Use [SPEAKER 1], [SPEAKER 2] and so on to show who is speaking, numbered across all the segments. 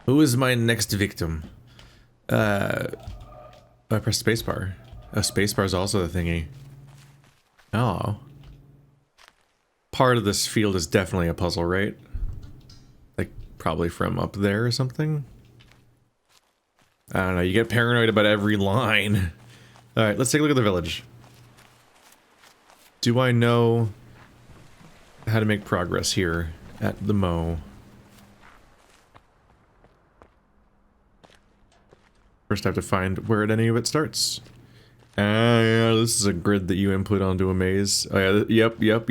[SPEAKER 1] Who is my next victim? I pressed spacebar. Oh, spacebar is also the thingy. Oh. Part of this field is definitely a puzzle, right? Like, probably from up there or something? I don't know, you get paranoid about every line. Alright, let's take a look at the village. Do I know how to make progress here at the Mo? First I have to find where any of it starts. Yeah, this is a grid that you input onto a maze. Oh yeah, yep.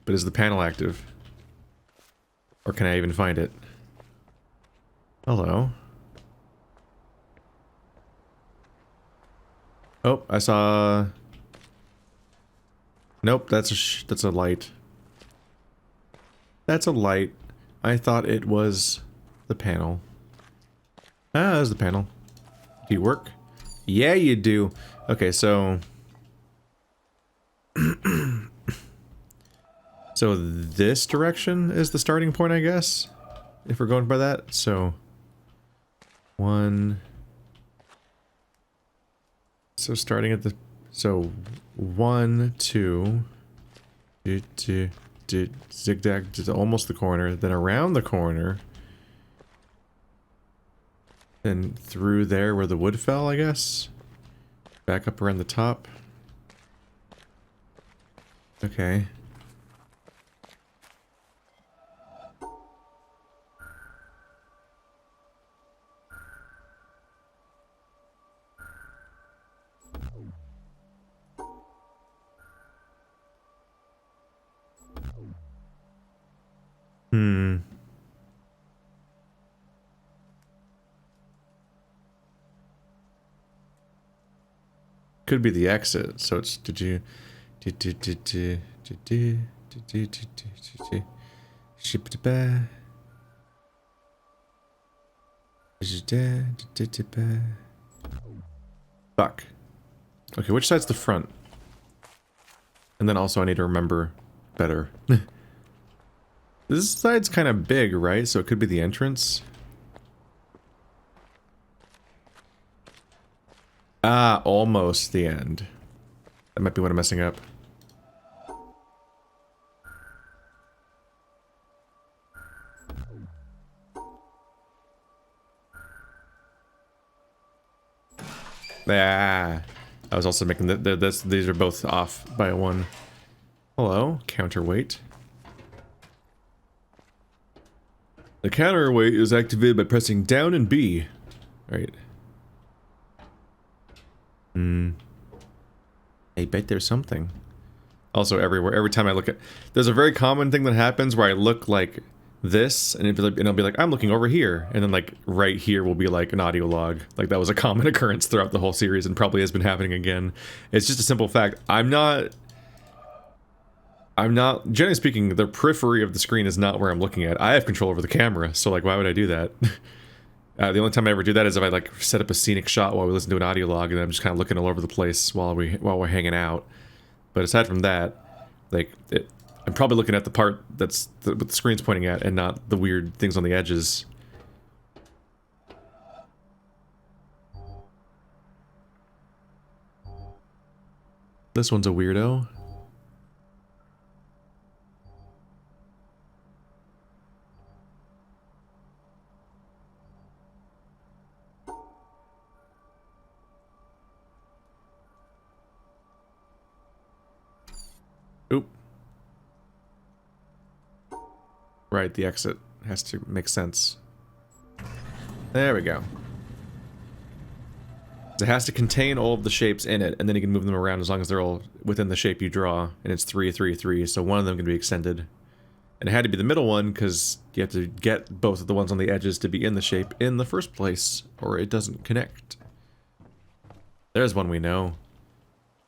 [SPEAKER 1] But is the panel active? Or can I even find it? Hello. Oh, I saw... Nope, that's a light. That's a light. I thought it was the panel. Ah, there's the panel. Do you work? Yeah, you do. Okay, so... so this direction is the starting point, I guess? If we're going by that, so... One... So starting at the... So... 1, 2... Zigzag to almost the corner, then around the corner... Then through there where the wood fell, I guess? Back up around the top. Okay. Could be the exit, so it's fuck. Okay, which side's the front? And then also I need to remember better. This side's kind of big, right? So it could be the entrance. Ah, almost the end. That might be what I'm messing up. Ah, I was also making these are both off by 1. Hello, counterweight. The counterweight is activated by pressing down and B. Right. I bet there's something. Also everywhere, every time I look at... There's a very common thing that happens where I look like this, and it'll be like, I'm looking over here, and then like right here will be like an audio log. Like that was a common occurrence throughout the whole series and probably has been happening again. It's just a simple fact. I'm not, generally speaking, the periphery of the screen is not where I'm looking at. I have control over the camera, so like why would I do that? The only time I ever do that is if I like set up a scenic shot while we listen to an audio log and I'm just kind of looking all over the place while we're hanging out. But aside from that, like I'm probably looking at the part that's what the screen's pointing at and not the weird things on the edges. This one's a weirdo. Oop. Right, the exit has to make sense. There we go. It has to contain all of the shapes in it, and then you can move them around as long as they're all within the shape you draw. And it's 3, 3, 3, so one of them can be extended. And it had to be the middle one, because you have to get both of the ones on the edges to be in the shape in the first place, or it doesn't connect. There's one we know.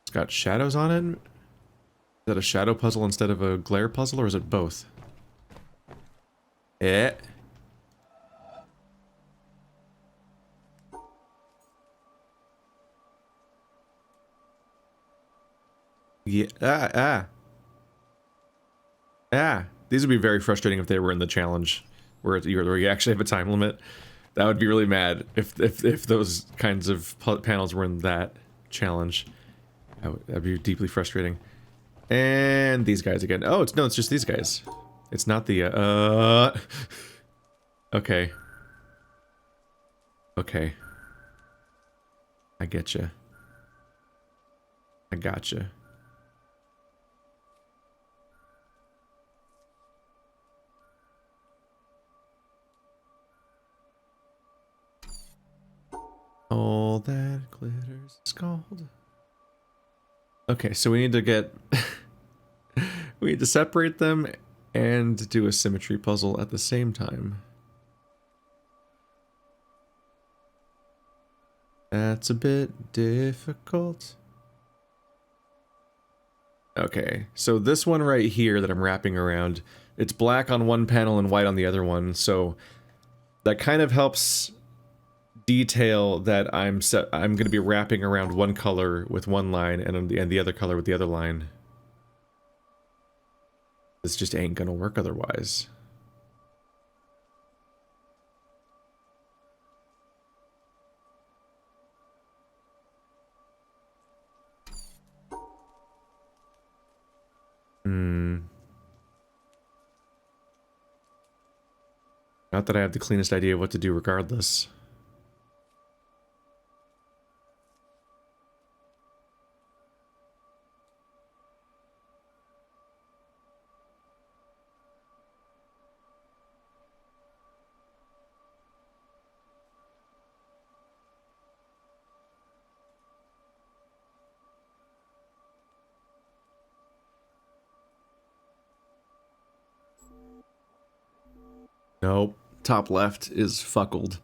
[SPEAKER 1] It's got shadows on it. Is that a shadow puzzle instead of a glare puzzle, or is it both? Yeah. Yeah, these would be very frustrating if they were in the challenge. where you actually have a time limit. That would be really mad if those kinds of panels were in that challenge. That'd be deeply frustrating. And these guys again. Oh, it's just these guys. It's not the Okay. Okay. I get you. I gotcha. All that glitters is gold. Okay, so we need to get... we need to separate them and do a symmetry puzzle at the same time. That's a bit difficult. Okay, so this one right here that I'm wrapping around, it's black on one panel and white on the other one, so that kind of helps detail that I'm going to be wrapping around one color with one line and the other color with the other line. This just ain't gonna work otherwise. Not that I have the cleanest idea of what to do regardless. Nope. Top left is fuckled.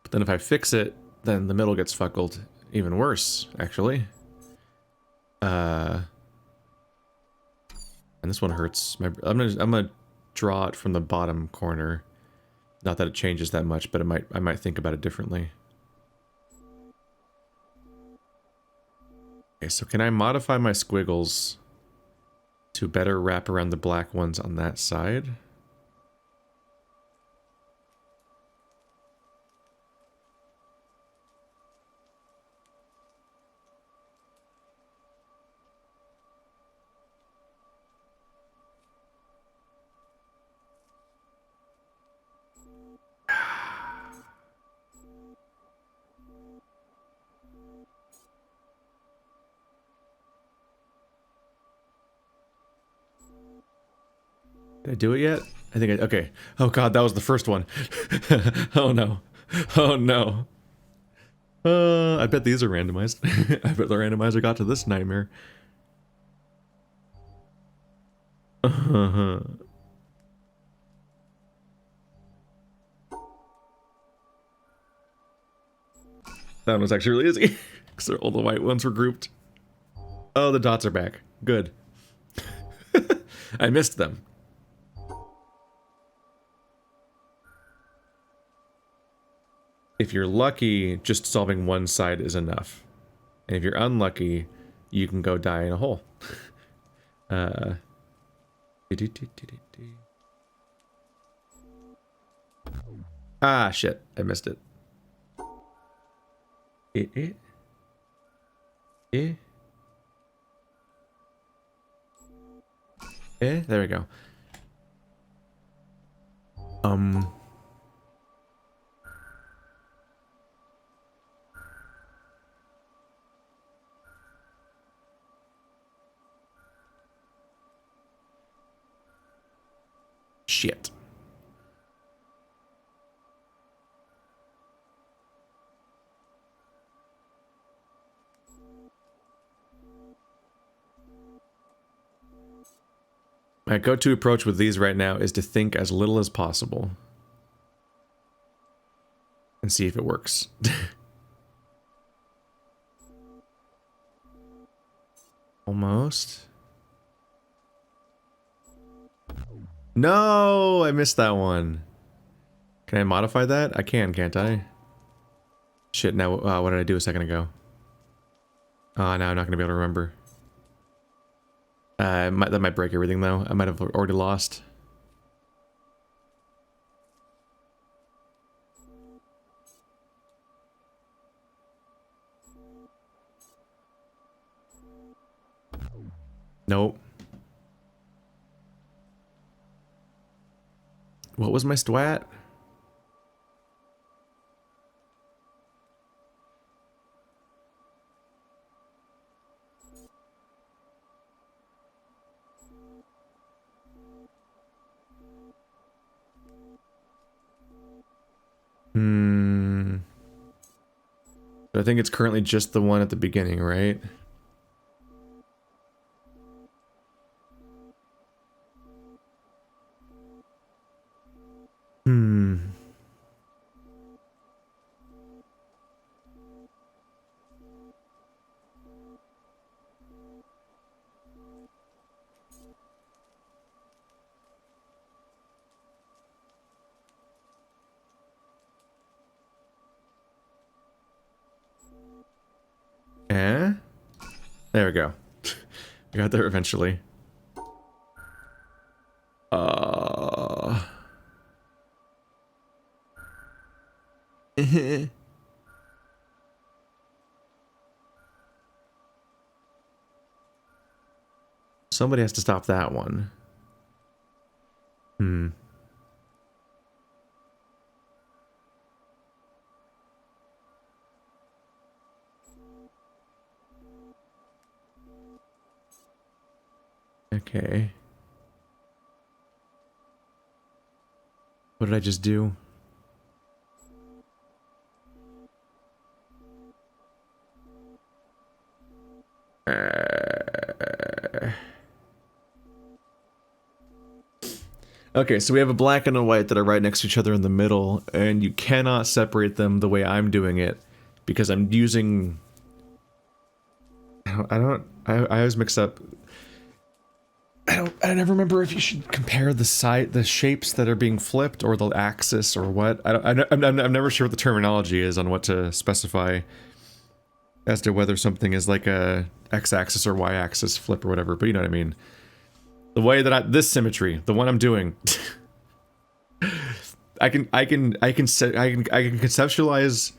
[SPEAKER 1] But then if I fix it, then the middle gets fuckled. Even worse, actually. And this one hurts. I'm gonna draw it from the bottom corner. Not that it changes that much, but I might think about it differently. Okay, so can I modify my squiggles to better wrap around the black ones on that side? Did I do it yet? I think okay. Oh god, that was the first one. Oh no. Oh no. I bet these are randomized. I bet the randomizer got to this nightmare. That one was actually really easy. Because all the white ones were grouped. Oh, the dots are back. Good. I missed them. If you're lucky, just solving one side is enough. And if you're unlucky, you can go die in a hole. Ah, shit. I missed it. There we go. Shit. My go-to approach with these right now is to think as little as possible. And see if it works. Almost. No, I missed that one. Can I modify that? I can, can't I? Shit, now what did I do a second ago? Now I'm not going to be able to remember. That might break everything though. I might have already lost. Nope. What was my stwat? I think it's currently just the one at the beginning, right? Eh? There we go. I got there eventually. Somebody has to stop that one. Okay. What did I just do? Okay, so we have a black and a white that are right next to each other in the middle, and you cannot separate them the way I'm doing it, because I'm using... I always mix up... I never remember if you should compare the shapes that are being flipped, or the axis, or what. I'm never sure what the terminology is on what to specify as to whether something is like a x-axis or y-axis flip or whatever, but you know what I mean. The way that this symmetry, the one I'm doing, I can conceptualize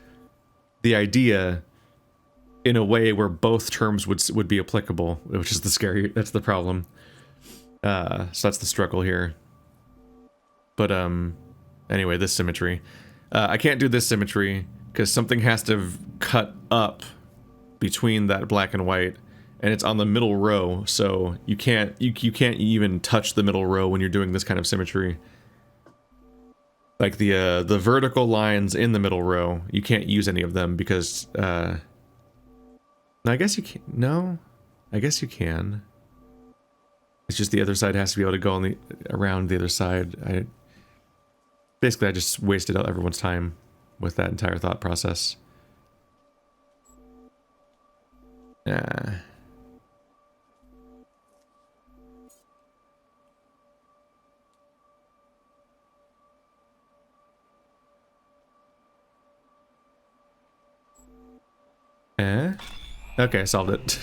[SPEAKER 1] the idea in a way where both terms would be applicable, which is that's the problem. So that's the struggle here. But anyway, this symmetry, I can't do this symmetry because something has to cut up between that black and white, and it's on the middle row, so you can't even touch the middle row when you're doing this kind of symmetry. Like the vertical lines in the middle row, you can't use any of them because no, I guess you can. No, I guess you can. It's just the other side has to be able to go around the other side. Basically I just wasted everyone's time with that entire thought process. Okay, I solved it.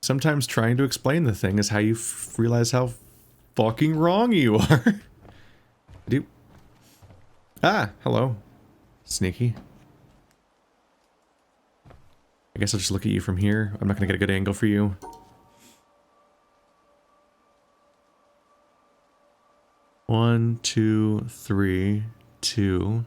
[SPEAKER 1] Sometimes trying to explain the thing is how you realize how fucking wrong you are. Ah, hello. Sneaky. I guess I'll just look at you from here. I'm not gonna get a good angle for you. One, two, three, two.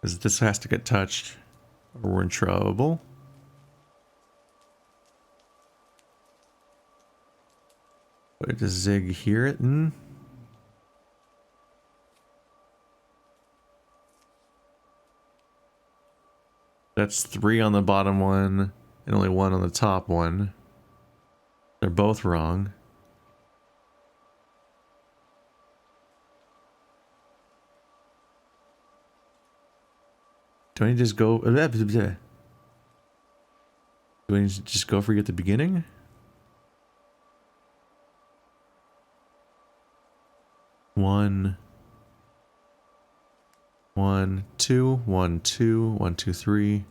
[SPEAKER 1] This has to get touched, or we're in trouble. Wait, does Zig hear it? That's 3 on the bottom one, and only 1 on the top one. They're both wrong. Do I need to just go... Do I need to just go for you at the beginning? One. 1, 2, 1, 2, 1, 2, 3.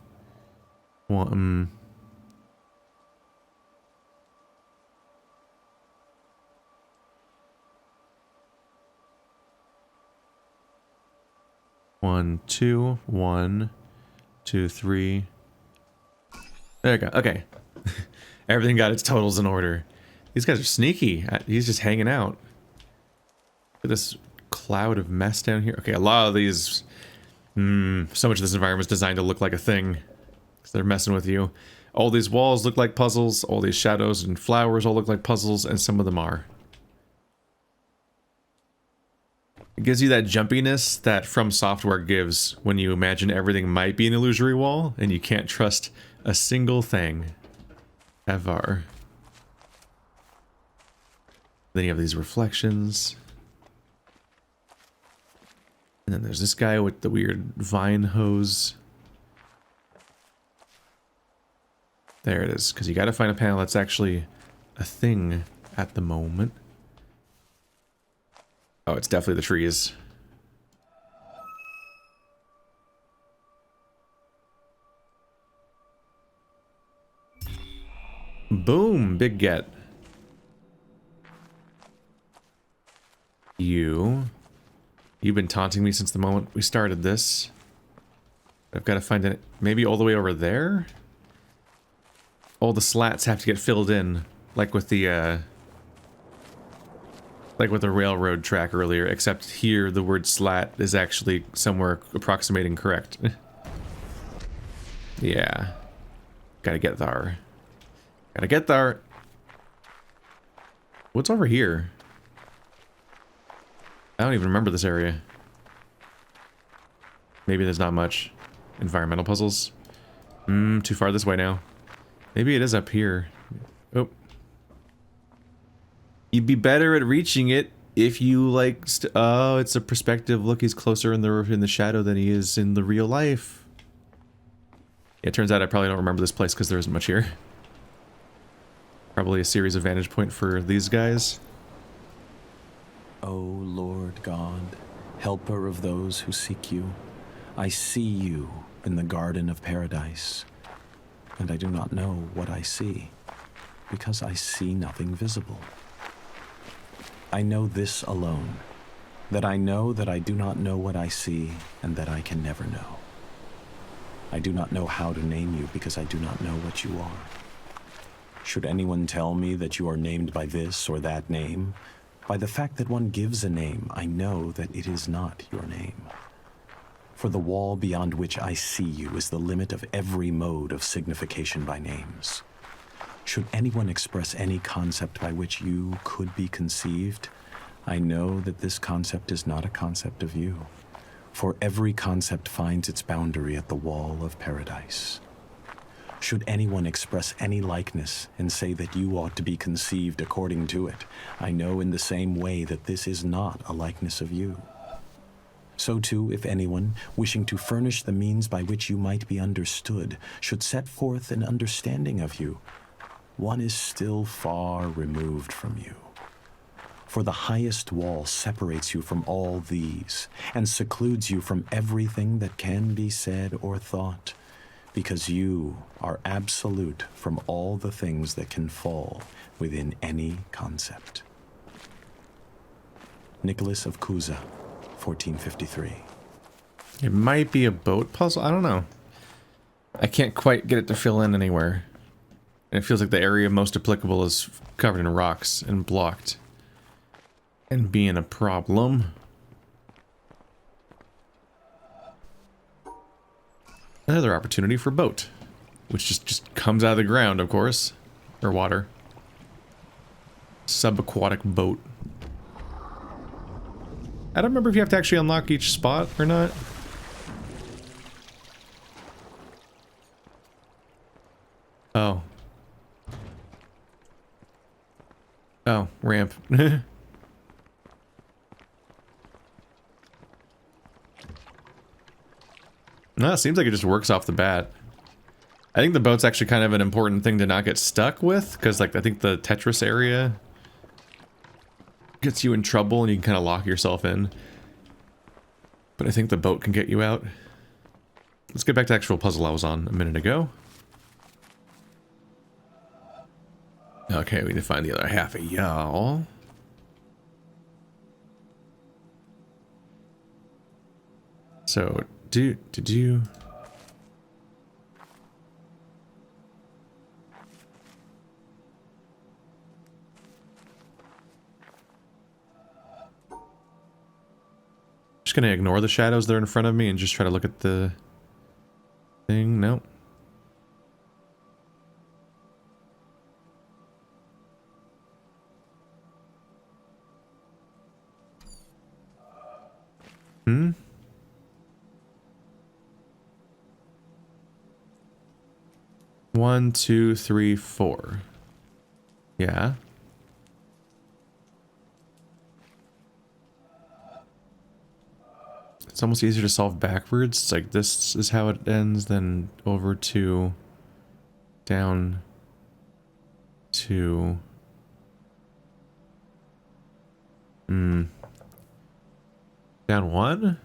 [SPEAKER 1] 1. 1, 2, 1, 2, 3. There we go. Okay. Everything got its totals in order. These guys are sneaky. He's just hanging out. Look at this cloud of mess down here. Okay, a lot of these... so much of this environment is designed to look like a thing. Because they're messing with you. All these walls look like puzzles. All these shadows and flowers all look like puzzles. And some of them are. It gives you that jumpiness that From Software gives when you imagine everything might be an illusory wall. And you can't trust a single thing. Ever. Then you have these reflections. And then there's this guy with the weird vine hose. There it is, because you got to find a panel that's actually a thing at the moment. Oh, it's definitely the trees. Boom, big get. You've been taunting me since the moment we started this. I've got to find it maybe all the way over there. All the slats have to get filled in, like with the railroad track earlier, except here the word slat is actually somewhere approximating correct. Yeah. Gotta get there. Gotta get there. What's over here? I don't even remember this area. Maybe there's not much. Environmental puzzles. Too far this way now. Maybe it is up here. Oh. You'd be better at reaching it if you like. Oh, it's a perspective. Look, he's closer in the shadow than he is in the real life. Yeah, it turns out I probably don't remember this place because there isn't much here. Probably a series of vantage point for these guys.
[SPEAKER 2] O Lord God, helper of those who seek you, I see you in the garden of paradise, and I do not know what I see, because I see nothing visible. I know this alone, that I know that I do not know what I see, and that I can never know. I do not know how to name you, because I do not know what you are. Should anyone tell me that you are named by this or that name, by the fact that one gives a name, I know that it is not your name. For the wall beyond which I see you is the limit of every mode of signification by names. Should anyone express any concept by which you could be conceived, I know that this concept is not a concept of you. For every concept finds its boundary at the wall of paradise. Should anyone express any likeness and say that you ought to be conceived according to it, I know in the same way that this is not a likeness of you. So too, if anyone, wishing to furnish the means by which you might be understood, should set forth an understanding of you, one is still far removed from you. For the highest wall separates you from all these, and secludes you from everything that can be said or thought, because you are absolute from all the things that can fall within any concept. Nicholas of Cusa, 1453.
[SPEAKER 1] It might be a boat puzzle. I don't know. I can't quite get it to fill in anywhere. And it feels like the area most applicable is covered in rocks and blocked. And being a problem. Another opportunity for boat. Which just comes out of the ground, of course. Or water. Subaquatic boat. I don't remember if you have to actually unlock each spot or not. Oh. Oh, ramp. No, it seems like it just works off the bat. I think the boat's actually kind of an important thing to not get stuck with, because like I think the Tetris area gets you in trouble and you can kind of lock yourself in. But I think the boat can get you out. Let's get back to the actual puzzle I was on a minute ago. Okay, we need to find the other half of y'all. So, did you... Just gonna ignore the shadows that are in front of me and just try to look at the thing? Nope. Hmm? One, two, three, four. Yeah. It's almost easier to solve backwards. It's like this is how it ends, then over to down to down one?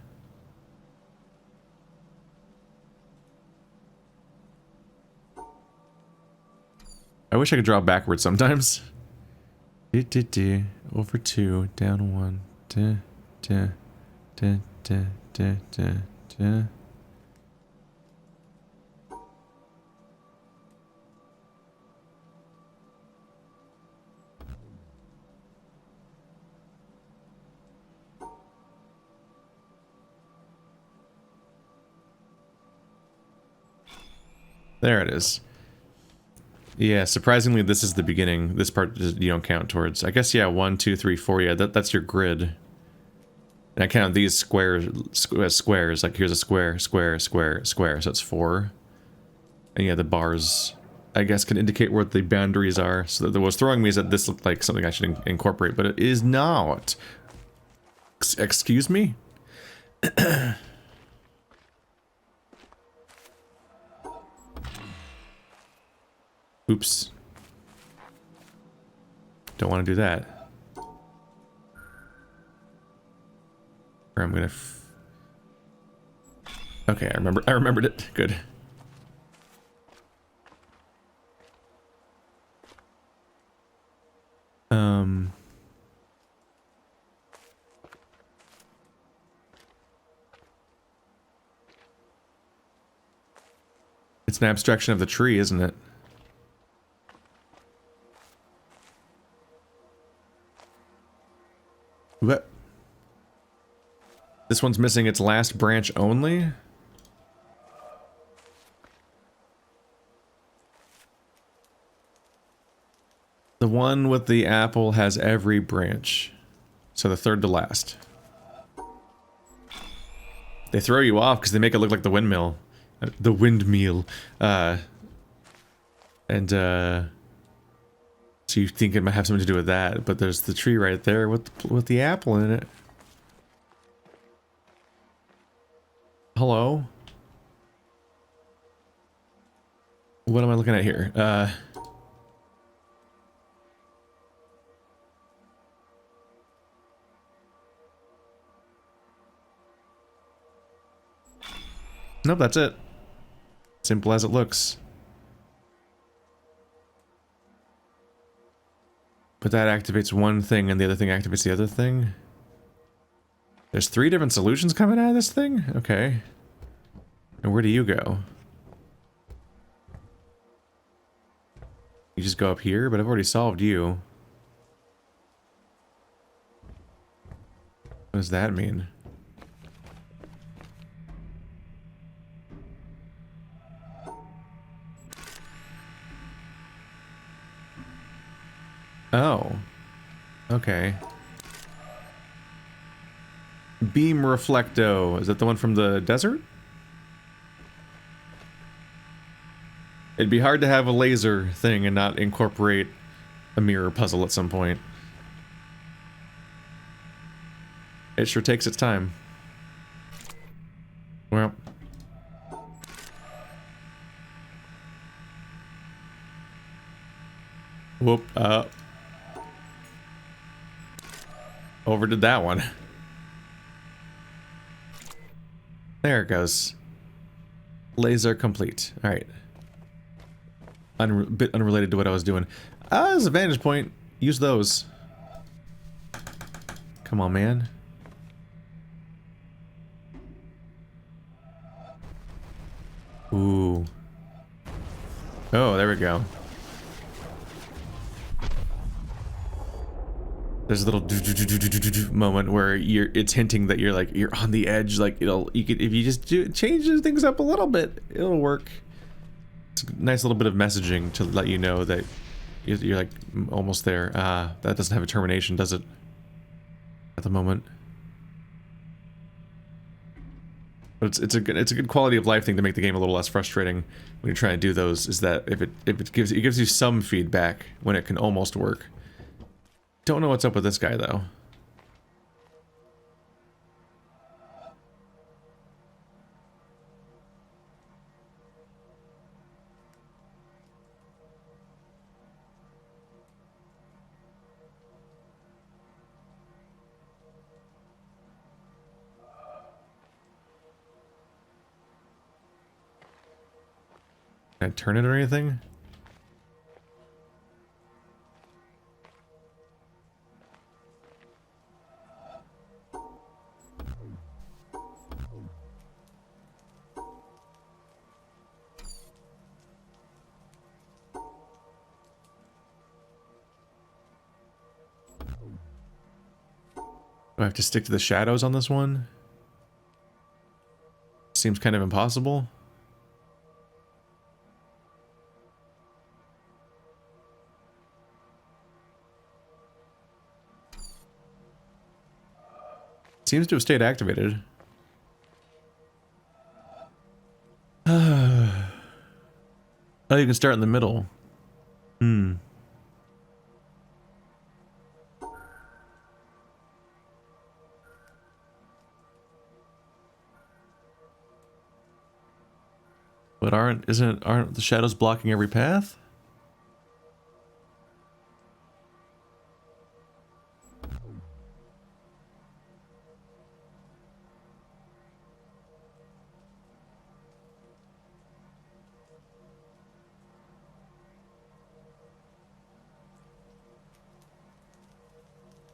[SPEAKER 1] I wish I could draw backwards sometimes. Over two, down one. There it is. Yeah, surprisingly, this is the beginning. This part you don't count towards. I guess, yeah, 1, 2, 3, 4. Yeah, that's your grid. And I count these squares as squares. Like, here's a square, square, square, square. So it's 4. And yeah, the bars, I guess, can indicate what the boundaries are. So that was throwing me is that this looked like something I should incorporate, but it is not. Excuse me? Oops. Don't want to do that. Or I'm gonna okay, I remembered it. Good. It's an abstraction of the tree, isn't it? What? This one's missing its last branch only? The one with the apple has every branch. So the third to last. They throw you off because they make it look like the windmill. The windmill. So you think it might have something to do with that, but there's the tree right there with the apple in it. Hello? What am I looking at here? Nope, that's it. Simple as it looks. But that activates one thing and the other thing activates the other thing? There's 3 different solutions coming out of this thing? Okay. And where do you go? You just go up here? But I've already solved you. What does that mean? Oh. Okay. Beam Reflecto. Is that the one from the desert? It'd be hard to have a laser thing and not incorporate a mirror puzzle at some point. It sure takes its time. Well. Whoop, overdid that one. There it goes. Laser complete. Alright. Bit unrelated to what I was doing. As a vantage point, use those. Come on, man. Ooh. Oh, there we go. There's a little moment where it's hinting that you're on the edge. Like if you just change things up a little bit, it'll work. It's a nice little bit of messaging to let you know that you're like almost there. That doesn't have a termination, does it? At the moment. But it's a good quality of life thing to make the game a little less frustrating when you're trying to do those. Is that if it gives you some feedback when it can almost work. Don't know what's up with this guy though. Can I turn it or anything? Do I have to stick to the shadows on this one? Seems kind of impossible. Seems to have stayed activated. Oh, you can start in the middle. Hmm. But aren't the shadows blocking every path?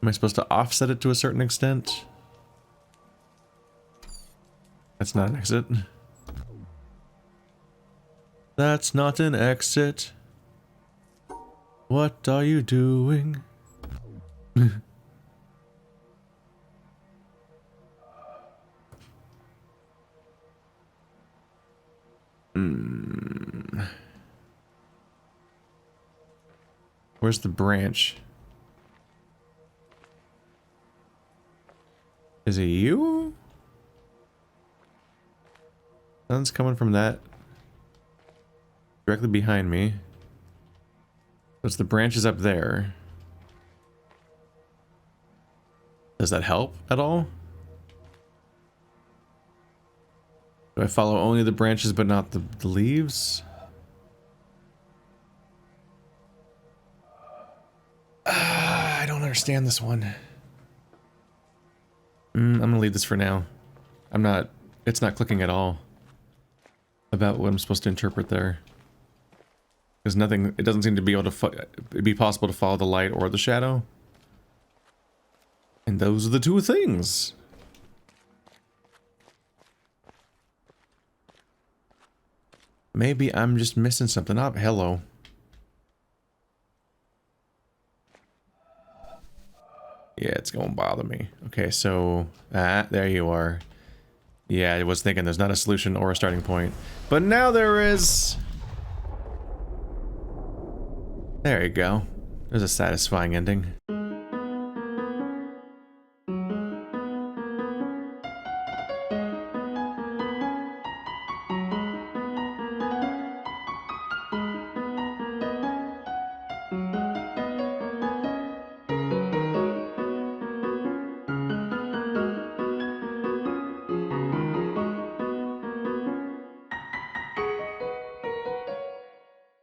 [SPEAKER 1] Am I supposed to offset it to a certain extent? That's not an exit. That's not an exit. What are you doing? Where's the branch? Is it you? Sun's coming from that. Directly behind me. So it's the branches up there. Does that help at all? Do I follow only the branches but not the leaves? I don't understand this one. I'm gonna leave this for now. It's not clicking at all about what I'm supposed to interpret there. There's nothing, it doesn't seem to be able to be possible to follow the light or the shadow. And those are the two things. Maybe I'm just missing something up. Hello. Yeah, it's gonna bother me. Okay, so there you are. Yeah, I was thinking there's not a solution or a starting point, but now there is. There you go. There's a satisfying ending.